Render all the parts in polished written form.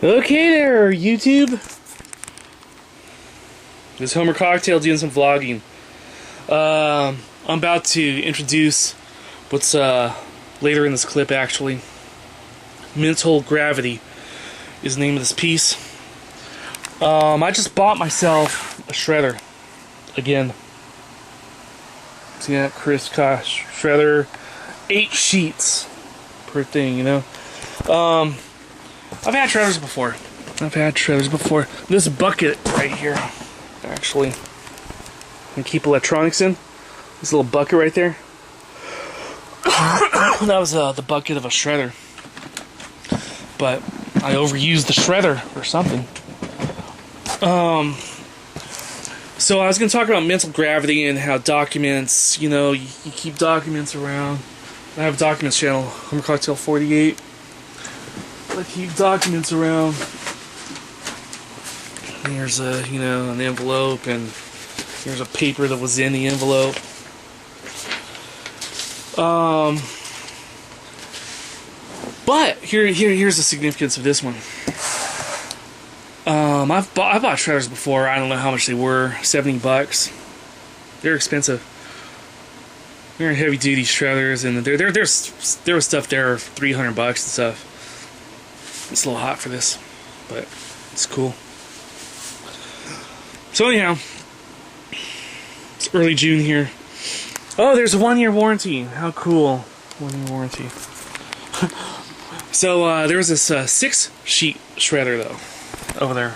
Okay there, YouTube. This is Homer Cocktail doing some vlogging. I'm about to introduce what's later in this clip, actually. Mental Gravity is the name of this piece. I just bought myself a shredder. Again. See that? Crisscross shredder. 8 sheets per thing, you know? I've had shredders before. This bucket right here, actually. And keep electronics in. This little bucket right there. That was the bucket of a shredder. But I overused the shredder or something. So I was going to talk about mental gravity and how documents, you know, you keep documents around. I have a documents channel, Homer Cocktail 48. I keep documents around. And here's a, you know, an envelope, and here's a paper that was in the envelope. But here's the significance of this one. I bought shredders before. I don't know how much they were. $70. They're expensive. They're heavy duty shredders, and there was stuff there $300 and stuff. It's a little hot for this, but it's cool. So anyhow, it's early June here. Oh, there's a 1-year warranty. How cool. 1-year warranty. So there was this 6-sheet shredder though, over there.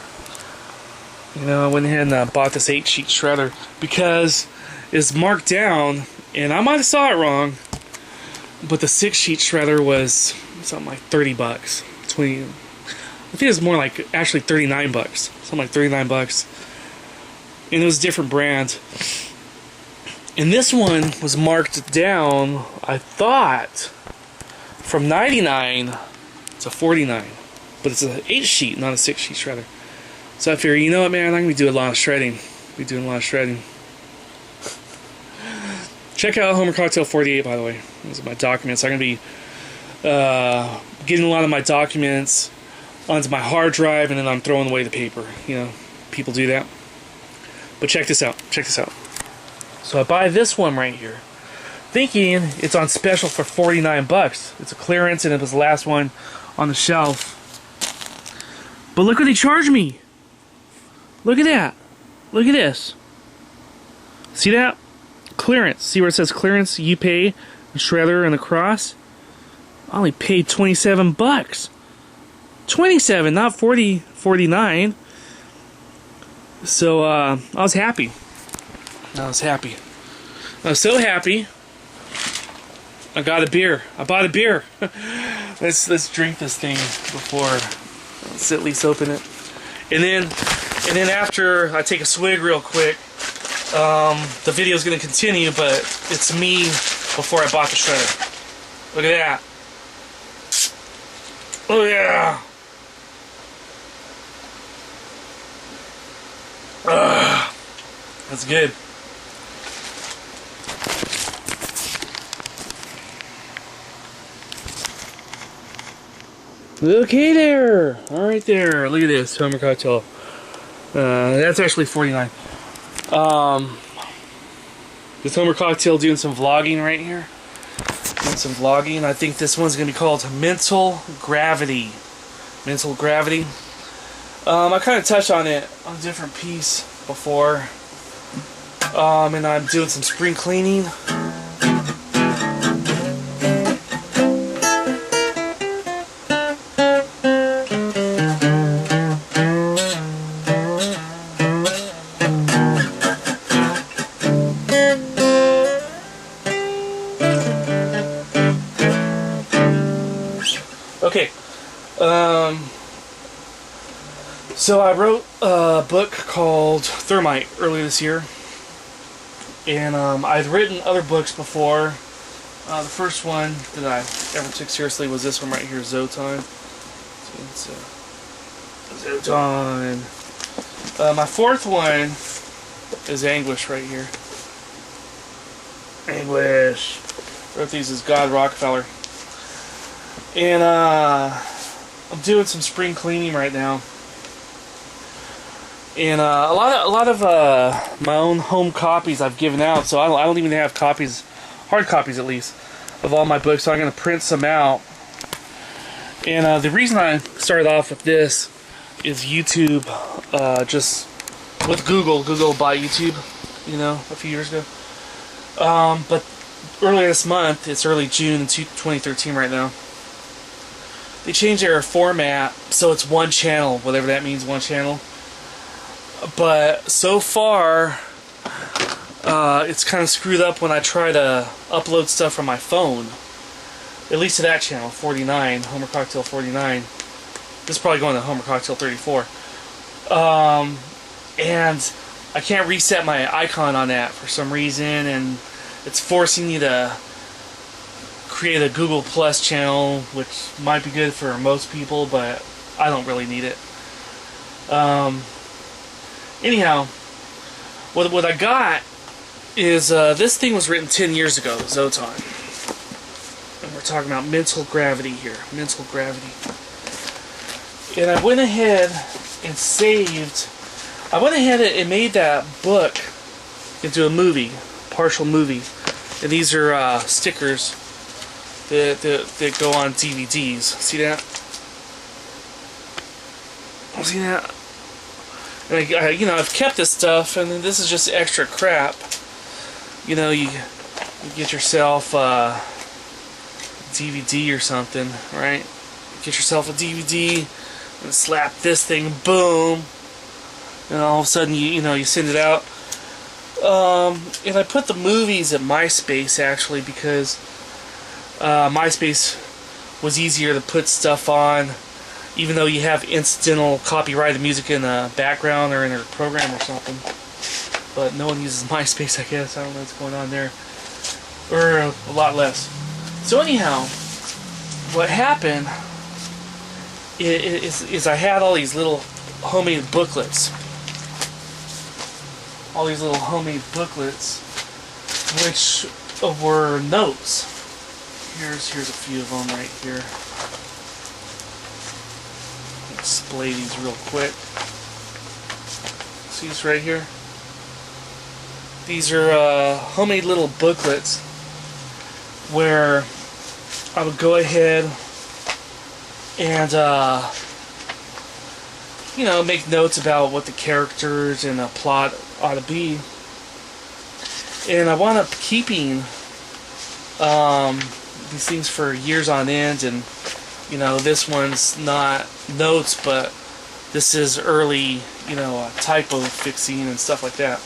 You know, I went ahead and bought this 8-sheet shredder because it's marked down, and I might have saw it wrong, but the 6-sheet shredder was something like $30. 20, I think it was more like actually $39. Something like $39. And it was a different brand. And this one was marked down, I thought, from 99 to 49. But it's an 8-sheet, not a 6-sheet shredder. So I figured, you know what, man, I'm going to be doing a lot of shredding. Check out Homer Cocktail 48, by the way. Those are my documents. I'm going to be getting a lot of my documents onto my hard drive, and then I'm throwing away the paper. You know, people do that. But check this out. So I buy this one right here, thinking it's on special for $49. It's a clearance, and it was the last one on the shelf. But look what they charged me. Look at that. Look at this. See that? Clearance. See where it says clearance? You pay the shredder and the cross. I only paid $27. 27, not 49. So I was happy. I was so happy. I got a beer. I bought a beer. Let's drink this thing before. Let's at least open it. And then after I take a swig real quick, the video's gonna continue, but it's me before I bought the shredder. Look at that. Oh yeah. That's good. Okay there. Alright there. Look at this. Homer Cocktail. That's actually 49. This Homer Cocktail doing some vlogging right here. I think this one's going to be called Mental Gravity. I kind of touched on it on a different piece before. And I'm doing some spring cleaning. Okay, so I wrote a book called Thermite earlier this year, and I'd written other books before. The first one that I ever took seriously was this one right here, Zotan. Zotan. My fourth one is Anguish right here. Anguish. Wrote these as God Rockefeller. And I'm doing some spring cleaning right now, and a lot of my own home copies I've given out. So I don't even have copies, hard copies at least, of all my books. So I'm going to print some out. And the reason I started off with this is YouTube. Just with Google bought YouTube, you know, a few years ago. But earlier this month, it's early June in 2013 right now, they changed their format, so it's one channel, whatever that means, one channel. But so far, it's kind of screwed up when I try to upload stuff from my phone. At least to that channel, 49, Homer Cocktail 49. This is probably going to Homer Cocktail 34. And I can't reset my icon on that for some reason, and it's forcing me to create a Google Plus channel, which might be good for most people, but I don't really need it. Anyhow, what I got is this thing was written 10 years ago, Zotan. And we're talking about mental gravity here, mental gravity. And I went ahead and saved. I went ahead and made that book into a movie, partial movie. And these are stickers that go on DVDs. See that? See that? And you know, I've kept this stuff, and this is just extra crap. You know, you get yourself a DVD or something, right? Get yourself a DVD and slap this thing, boom, and all of a sudden you know you send it out. And I put the movies at MySpace actually because MySpace was easier to put stuff on, even though you have incidental copyrighted music in the background or in a program or something. But no one uses MySpace, I guess. I don't know what's going on there. Or a lot less. So anyhow, what happened is I had all these little homemade booklets. All these little homemade booklets, which were notes. Here's a few of them right here. Display these real quick. See this right here? These are homemade little booklets where I would go ahead and you know, make notes about what the characters and the plot ought to be. And I wound up keeping these things for years on end, and you know, this one's not notes, but this is early, you know, typo fixing and stuff like that.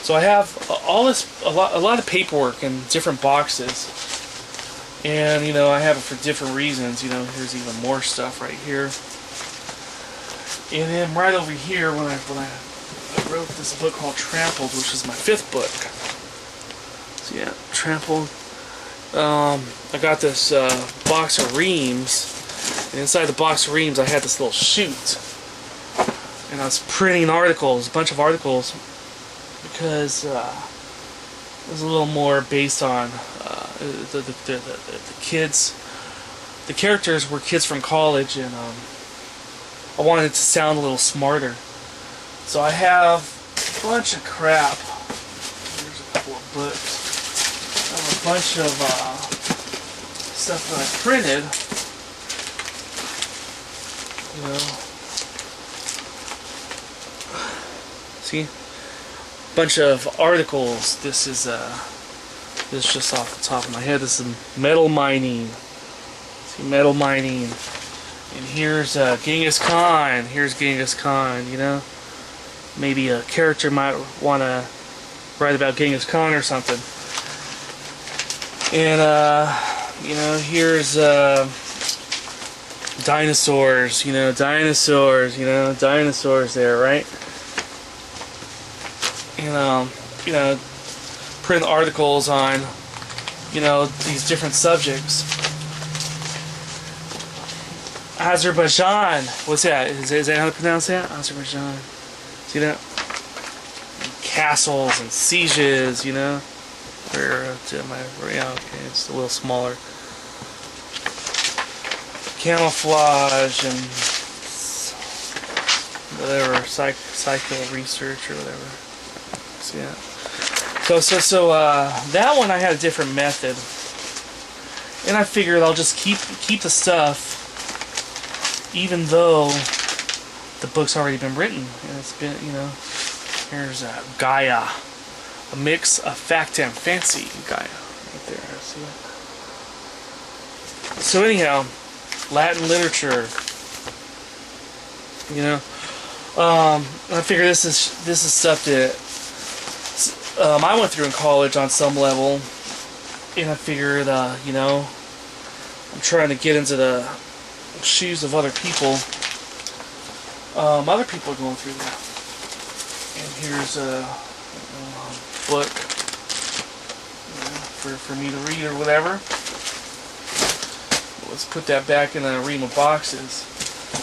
So I have all this, a lot of paperwork in different boxes, and you know, I have it for different reasons. You know, here's even more stuff right here, and then right over here, when I wrote this book called Trampled, which is my 5th book. So yeah, Trampled. I got this box of reams, and inside the box of reams I had this little chute, and I was printing articles, a bunch of articles, because it was a little more based on the kids. The characters were kids from college, and I wanted it to sound a little smarter. So I have a bunch of crap. Here's a couple of books. I have a bunch of stuff that I printed. You know. See? Bunch of articles. This is just off the top of my head. This is metal mining. See, metal mining. And here's Genghis Khan. Here's Genghis Khan, you know. Maybe a character might want to write about Genghis Khan or something. And, you know, here's dinosaurs, you know, dinosaurs there, right? And, you know, print articles on, you know, these different subjects. Azerbaijan. What's that? Is that how to pronounce that? Azerbaijan. See that? And castles and sieges, you know? Yeah, okay, it's a little smaller. camouflage and whatever, psycho research or whatever. So yeah. So that one I had a different method, and I figured I'll just keep the stuff, even though the book's already been written, and it's been, you know. Here's Gaia, a mix of fact and fancy. Gaia, right there. See that? So anyhow, Latin literature. You know, I figure this is stuff that I went through in college on some level, and I figured, you know, I'm trying to get into the shoes of other people. Other people are going through that. And here's a book, you know, for me to read or whatever. Let's put that back in a ream of boxes.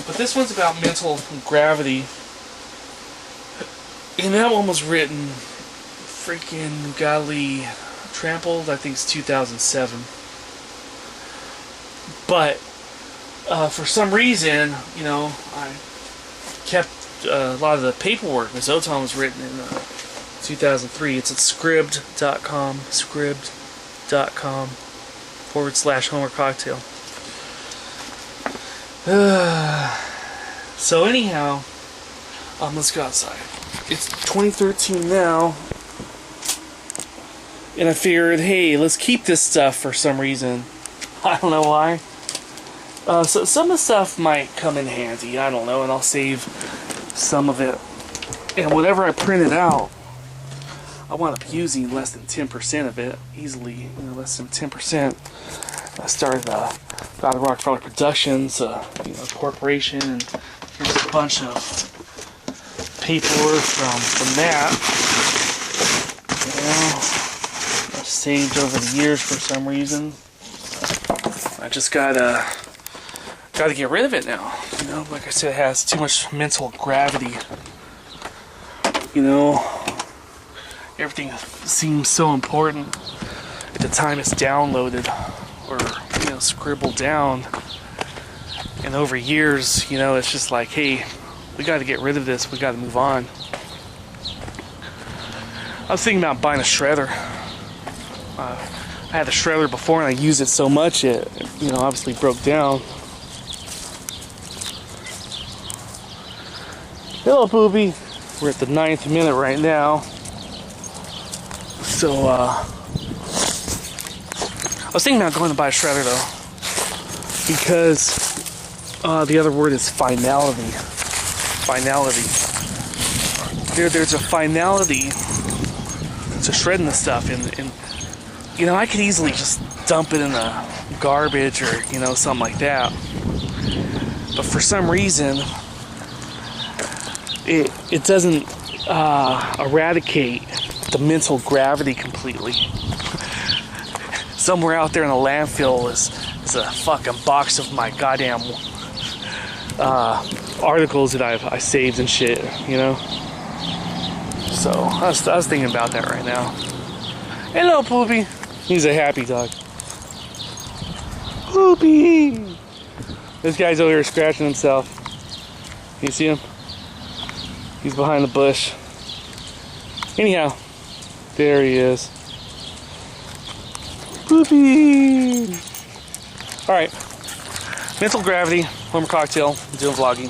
But this one's about mental gravity. And that one was written, freaking golly, trampled, I think it's 2007. But for some reason, you know, I kept a lot of the paperwork. Miss Oton was written in 2003. It's at scribd.com, scribd.com/Homer Cocktail. So anyhow, let's go outside. It's 2013 now, and I figured, hey, let's keep this stuff for some reason. I don't know why. So some of the stuff might come in handy, I don't know, and I'll save some of it. And whatever I printed out, I wound up using less than 10% of it, easily, you know, less than 10%. I started God of Rockefeller Productions, you know, corporation, and here's a bunch of paperwork from that. You know, I've saved over the years for some reason. I just gotta get rid of it now. You know, like I said, it has too much mental gravity. You know, everything seems so important at the time it's downloaded or, you know, scribbled down. And over years, you know, it's just like, hey, we got to get rid of this. We got to move on. I was thinking about buying a shredder. I had a shredder before, and I used it so much it, you know, obviously broke down. Hello, Booby. We're at the 9th minute right now. So, I was thinking about going to buy a shredder though, because the other word is finality. Finality. There's a finality to shredding the stuff, and you know, I could easily just dump it in the garbage or, you know, something like that. But for some reason, it doesn't eradicate the mental gravity completely. Somewhere out there in the landfill is a fucking box of my goddamn articles that I saved and shit, you know. So I was thinking about that right now. Hello, Poopy. He's a happy dog. Poopy. This guy's over here scratching himself. You see him? He's behind the bush. Anyhow, there he is. Poopy. All right. Mental gravity. Homer Cocktail. I'm doing vlogging.